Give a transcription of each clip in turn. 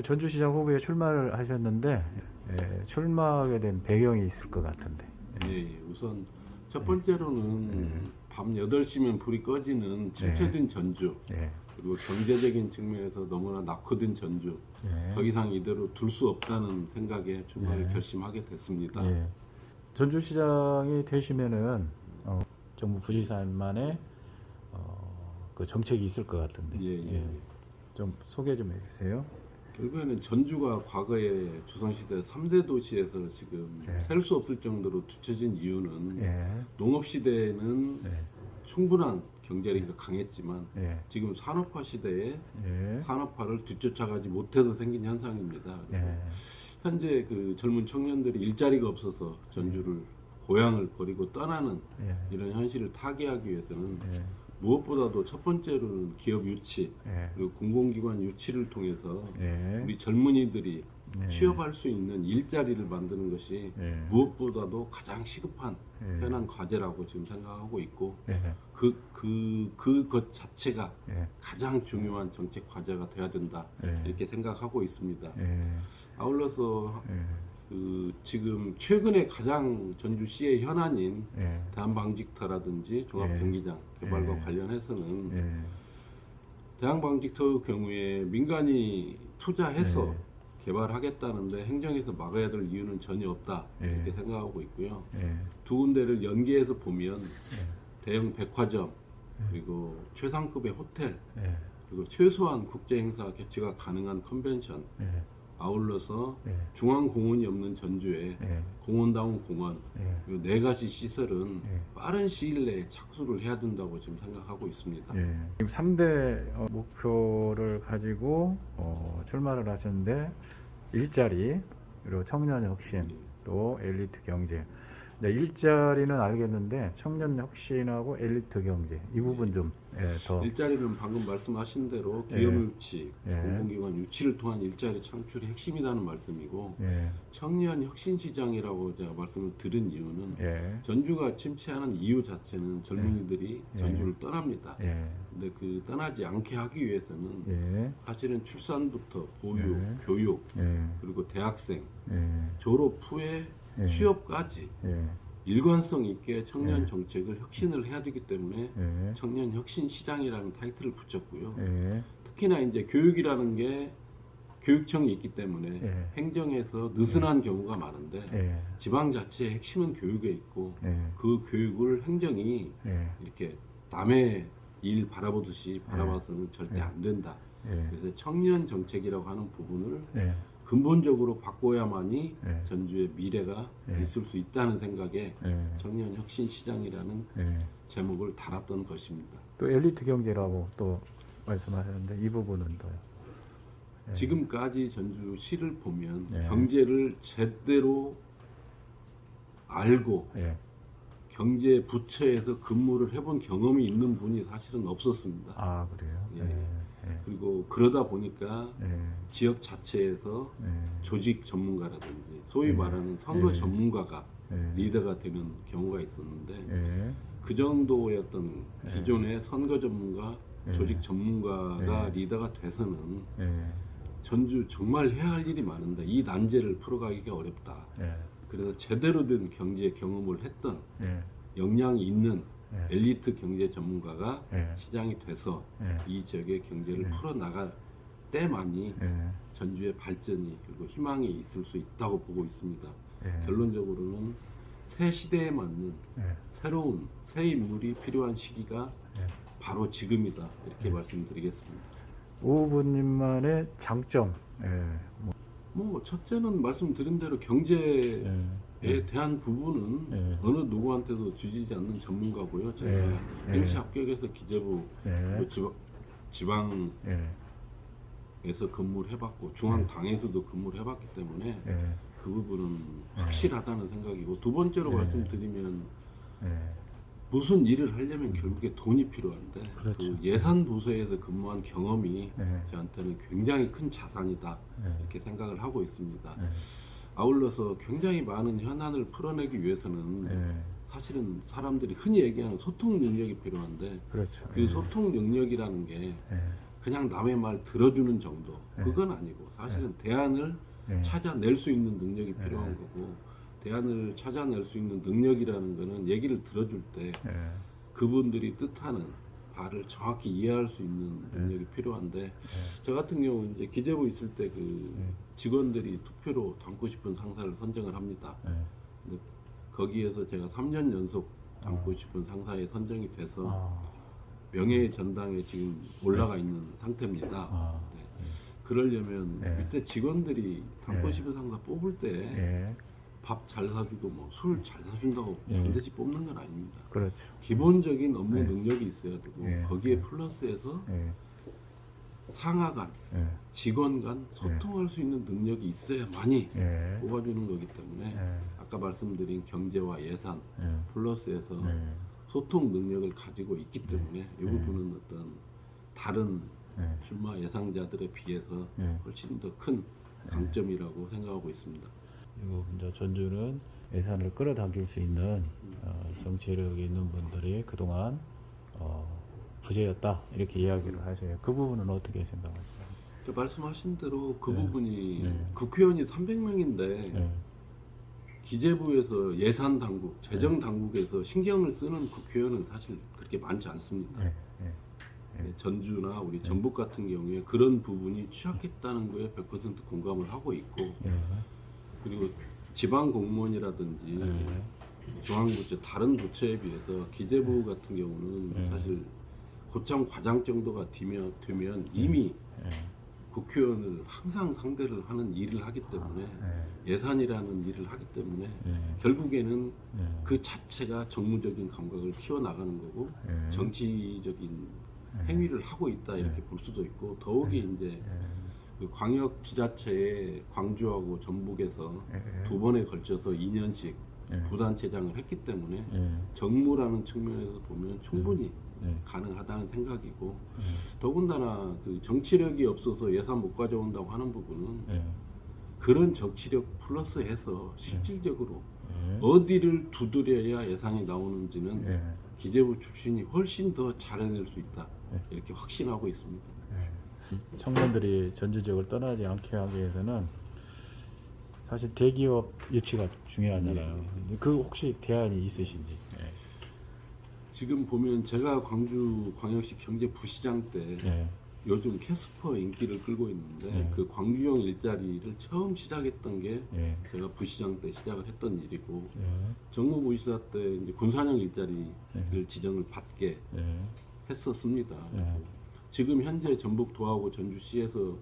이번에 전주시장 후보에 출마를 하셨는데 출마하게 된 배경이 있을 것 같은데. 예, 우선 첫 번째로는 밤 8시면 불이 꺼지는 침체된 전주, 그리고 경제적인 측면에서 너무나 낙후된 전주, 더 이상 이대로 둘 수 없다는 생각에 출마를 결심하게 됐습니다. 전주시장이 되시면은 정부 부지사만의 그 정책이 있을 것 같은데. 좀 소개 좀 해주세요. 결국에는 전주가 과거에 조선시대 3대 도시에서 지금 셀 수 없을 정도로 뒤처진 이유는 농업시대에는 충분한 경제력이 강했지만 지금 산업화 시대에 산업화를 뒤쫓아가지 못해서 생긴 현상입니다. 현재 그 젊은 청년들이 일자리가 없어서 전주를 고향을 버리고 떠나는 이런 현실을 타개하기 위해서는 무엇보다도 첫 번째로는 기업 유치 그리고 공공기관 유치를 통해서 우리 젊은이들이 취업할 수 있는 일자리를 만드는 것이 무엇보다도 가장 시급한 현안 과제라고 지금 생각하고 있고 그것 자체가 가장 중요한 정책 과제가 돼야 된다 이렇게 생각하고 있습니다. 아울러서 지금 최근에 가장 전주시의 현안인 대한방직터라든지 종합경기장 개발과 관련해서는 대한방직터 경우에 민간이 투자해서 개발하겠다는데 행정에서 막아야 될 이유는 전혀 없다 이렇게 생각하고 있고요. 두 군데를 연계해서 보면 대형 백화점 그리고 최상급의 호텔 그리고 최소한 국제행사 개최가 가능한 컨벤션 아울러서 중앙공원이 없는 전주에 공원다운 공원 그리고 4가지 시설은 빠른 시일 내에 착수를 해야 된다고 지금 생각하고 있습니다. 지금 3대 목표를 가지고 출마를 하셨는데 일자리 그리고 청년혁신 또 엘리트 경제. 일자리는 알겠는데 청년혁신하고 엘리트 경제 이 부분 좀 더. 일자리는 방금 말씀하신 대로 기업 유치, 공공기관 유치를 통한 일자리 창출이 핵심이라는 말씀이고 청년 혁신 시장이라고 제가 말씀을 드린 이유는 전주가 침체하는 이유 자체는 젊은이들이 전주를 떠납니다. 근데 그 떠나지 않게 하기 위해서는 사실은 출산부터 보육, 교육 그리고 대학생 졸업 후에 취업까지 일관성 있게 청년 정책을 혁신을 해야 되기 때문에 청년 혁신 시장이라는 타이틀을 붙였고요. 특히나 이제 교육이라는 게 교육청이 있기 때문에 행정에서 느슨한 경우가 많은데 지방 자체의 핵심은 교육에 있고 그 교육을 행정이 이렇게 남의 일 바라보듯이 바라봐서는 절대 안 된다. 그래서 청년 정책이라고 하는 부분을 근본적으로 바꿔야만이 전주의 미래가 있을 수 있다는 생각에 청년 혁신 시장이라는 제목을 달았던 것입니다. 또 엘리트 경제라고 또 말씀하셨는데 이 부분은 또요. 지금까지 전주시를 보면 경제를 제대로 알고 경제 부처에서 근무를 해본 경험이 있는 분이 사실은 없었습니다. 아, 그래요? 그리고 그러다 보니까 지역 자체에서 조직 전문가라든지 소위 말하는 선거 전문가가 리더가 되는 경우가 있었는데 그 정도의 어떤 기존의 선거 전문가, 조직 전문가가 리더가 돼서는 전주 정말 해야 할 일이 많은데 이 난제를 풀어가기가 어렵다. 그래서 제대로 된 경제 경험을 했던 역량이 있는 엘리트 경제 전문가가 시장이 돼서 이 지역의 경제를 풀어나갈 때만이 전주의 발전이 그리고 희망이 있을 수 있다고 보고 있습니다. 결론적으로는 새 시대에 맞는 새로운 새 인물이 필요한 시기가 바로 지금이다 이렇게 말씀드리겠습니다. 오 후보님만의 장점. 뭐 첫째는 말씀드린 대로 경제에 대한 부분은 어느 누구한테도 주지지 않는 전문가고요. 제가 NC 합격해서 기재부 지방에서 근무를 해봤고 중앙당에서도 근무를 해봤기 때문에 그 부분은 확실하다는 생각이고 두 번째로 말씀드리면 무슨 일을 하려면 결국에 돈이 필요한데 그 예산 부서에서 근무한 경험이 저한테는 굉장히 큰 자산이다 이렇게 생각을 하고 있습니다. 아울러서 굉장히 많은 현안을 풀어내기 위해서는 사실은 사람들이 흔히 얘기하는 소통 능력이 필요한데 그 소통 능력이라는 게 그냥 남의 말 들어주는 정도 그건 아니고 사실은 대안을 찾아낼 수 있는 능력이 필요한 거고 대안을 찾아낼 수 있는 능력이라는 거는 얘기를 들어줄 때 그분들이 뜻하는 바를 정확히 이해할 수 있는 능력이 필요한데 저 같은 경우는 이제 기재부 있을 때 그 직원들이 투표로 닮고 싶은 상사를 선정을 합니다. 근데 거기에서 제가 3년 연속 닮고 싶은 상사에 선정이 돼서 명예의 전당에 지금 올라가 있는 상태입니다. 그러려면 밑에 직원들이 닮고 싶은 상사 뽑을 때 밥 잘 사주고 뭐 술 잘 사준다고 반드시 뽑는 건 아닙니다. 그렇죠. 기본적인 업무 능력이 있어야 되고 거기에 플러스해서 상하 간, 직원 간 소통할 수 있는 능력이 있어야만이 뽑아주는 거기 때문에 아까 말씀드린 경제와 예산 플러스해서 소통 능력을 가지고 있기 때문에 이 부분은 어떤 다른 출마 예상자들에 비해서 훨씬 더 큰 강점이라고 생각하고 있습니다. 그리고 이제 전주는 예산을 끌어당길 수 있는 정치력이 있는 분들이 그동안 부재였다 이렇게 이야기를 하세요. 그 부분은 어떻게 생각하세요? 말씀하신 대로 그 부분이 국회의원이 300명인데 기재부에서 예산 당국, 재정 당국에서 신경을 쓰는 국회의원은 사실 그렇게 많지 않습니다. 전주나 우리 전북 같은 경우에 그런 부분이 취약했다는 거에 100% 공감을 하고 있고 그리고 지방 공무원이라든지 중앙부처 다른 부처에 비해서 기재부 같은 경우는 사실 고참 과장 정도가 되면 이미 국회의원을 항상 상대를 하는 일을 하기 때문에 예산이라는 일을 하기 때문에 결국에는 그 자체가 정무적인 감각을 키워나가는 거고 정치적인 행위를 하고 있다 이렇게 볼 수도 있고 더욱이 이제 그 광역 지자체에 광주하고 전북에서 두 번에 걸쳐서 2년씩 부단체장을 했기 때문에 정무라는 측면에서 보면 충분히 가능하다는 생각이고 더군다나 그 정치력이 없어서 예산 못 가져온다고 하는 부분은 그런 정치력 플러스해서 실질적으로 어디를 두드려야 예산이 나오는지는 기재부 출신이 훨씬 더 잘해낼 수 있다 이렇게 확신하고 있습니다. 청년들이 전주 지역을 떠나지 않게 하기 위해서는 사실 대기업 유치가 중요하잖아요. 그 혹시 대안이 있으신지? 지금 보면 제가 광주 광역시 경제부시장 때 요즘 캐스퍼 인기를 끌고 있는데 그 광주형 일자리를 처음 시작했던 게 제가 부시장 때 시작을 했던 일이고 정무부시사 때 이제 군산형 일자리를 지정을 받게 했었습니다. 지금 현재 전북 도하고 전주시에서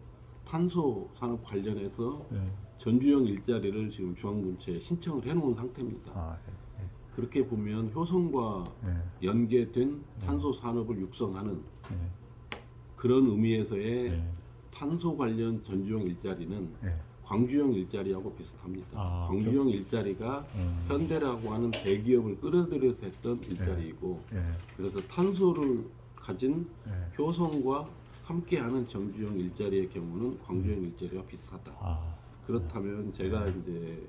탄소 산업 관련해서 전주형 일자리를 지금 중앙분체에 신청을 해놓은 상태입니다. 그렇게 보면 효성과 연계된 탄소 산업을 육성하는 그런 의미에서의 탄소 관련 전주형 일자리는 광주형 일자리하고 비슷합니다. 광주형 일자리가 현대라고 하는 대기업을 끌어들여서 했던 일자리이고 그래서 탄소를 가진 효성과 함께하는 전주형 일자리의 경우는 광주형 일자리와 비슷하다. 그렇다면 제가 이제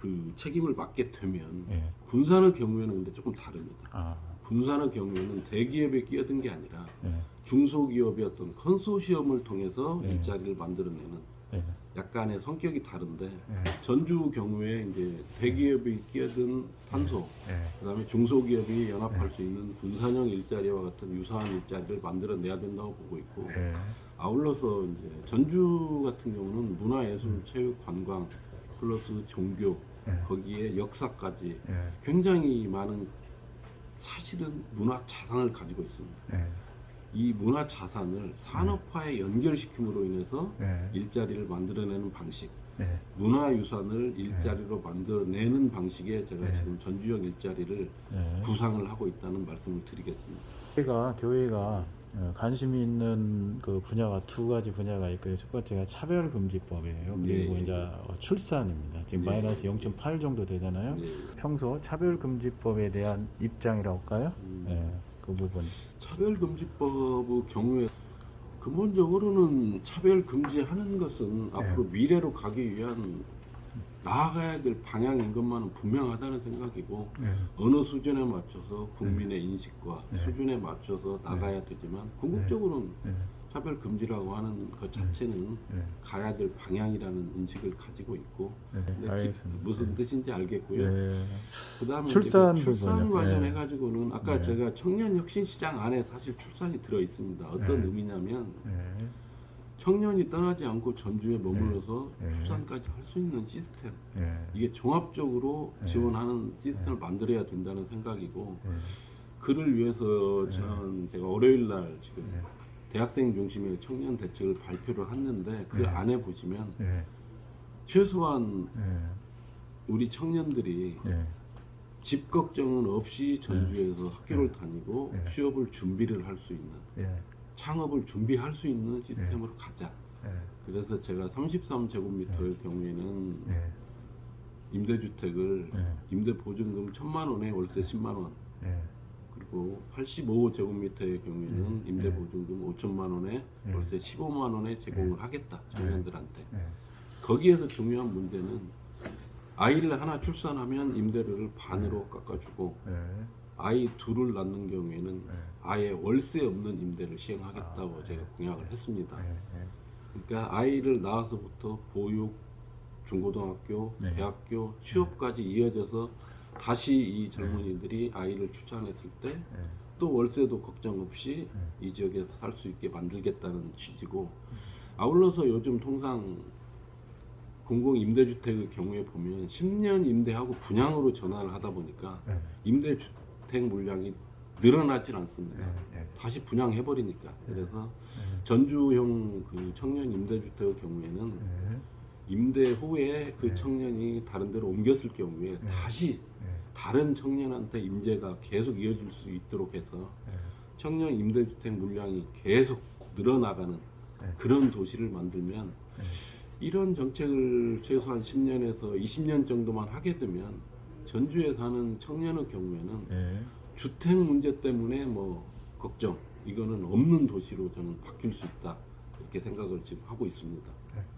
그 책임을 맡게 되면 군산의 경우에는 근데 조금 다릅니다. 군산의 경우에는 대기업에 끼어든 게 아니라 중소기업의 어떤 컨소시엄을 통해서 일자리를 만들어내는 약간의 성격이 다른데 전주 경우에 이제 대기업이 끼어든 탄소, 그다음에 중소기업이 연합할 수 있는 군산형 일자리와 같은 유사한 일자리를 만들어내야 된다고 보고 있고 아울러서 이제 전주 같은 경우는 문화예술, 체육, 관광 플러스 종교 거기에 역사까지 굉장히 많은 사실은 문화 자산을 가지고 있습니다. 이 문화 자산을 산업화에 연결시킴으로 인해서 일자리를 만들어내는 방식, 문화유산을 일자리로 만들어내는 방식에 제가 지금 전주형 일자리를 구상을 하고 있다는 말씀을 드리겠습니다. 교회가 관심이 있는 그 분야가 두 가지 분야가 있고요. 첫 번째가 차별금지법이에요. 그리고 이제 출산입니다. 지금 마이너스 0.8 정도 되잖아요. 평소 차별금지법에 대한 입장이라고 할까요? 그 부분. 차별금지법의 경우에 근본적으로는 차별금지하는 것은 앞으로 미래로 가기 위한 나아가야 될 방향인 것만은 분명하다는 생각이고 어느 수준에 맞춰서 국민의 인식과 수준에 맞춰서 나가야 되지만 궁극적으로는 차별 금지라고 하는 것 자체는 가야 될 방향이라는 인식을 가지고 있고 무슨 뜻인지 알겠고요. 그다음에 출산 출산 관련해 가지고는 아까 제가 청년 혁신 시장 안에 사실 출산이 들어 있습니다. 어떤 의미냐면 청년이 떠나지 않고 전주에 머물러서 출산까지 할 수 있는 시스템, 이게 종합적으로 지원하는 시스템을 만들어야 된다는 생각이고 그를 위해서 제가 월요일 날 지금 대학생 중심의 청년 대책을 발표를 했는데 그 안에 보시면 최소한 우리 청년들이 집 걱정은 없이 전주에서 학교를 다니고 취업을 준비를 할 수 있는 창업을 준비할 수 있는 시스템으로 가자. 그래서 제가 33제곱미터의 경우에는 임대주택을 임대보증금 1,000만 원에 월세 10만 원 그리고 85제곱미터의 경우에는 임대보증금 5천만 원에 월세 15만 원에 제공을 하겠다. 청년들한테. 거기에서 중요한 문제는 아이를 하나 출산하면 임대료를 반으로 깎아주고 아이 둘을 낳는 경우에는 아예 월세 없는 임대를 시행하겠다고 제가 공약을 했습니다. 그러니까 아이를 낳아서부터 보육, 중고등학교, 대학교, 취업까지 이어져서 다시 이 젊은이들이 아이를 출산했을 때 또 월세도 걱정 없이 이 지역에서 살 수 있게 만들겠다는 취지고 아울러서 요즘 통상 공공임대주택의 경우에 보면 10년 임대하고 분양으로 전환을 하다 보니까 임대주택 물량이 늘어나질 않습니다. 다시 분양해버리니까. 그래서 전주형 그 청년 임대주택의 경우에는 임대 후에 그 청년이 다른 데로 옮겼을 경우에 다시 다른 청년한테 임대가 계속 이어질 수 있도록 해서 청년 임대주택 물량이 계속 늘어나가는 그런 도시를 만들면 이런 정책을 최소한 10년에서 20년 정도만 하게 되면 전주에 사는 청년의 경우에는 주택 문제 때문에 뭐 걱정 이거는 없는 도시로 저는 바뀔 수 있다 이렇게 생각을 지금 하고 있습니다.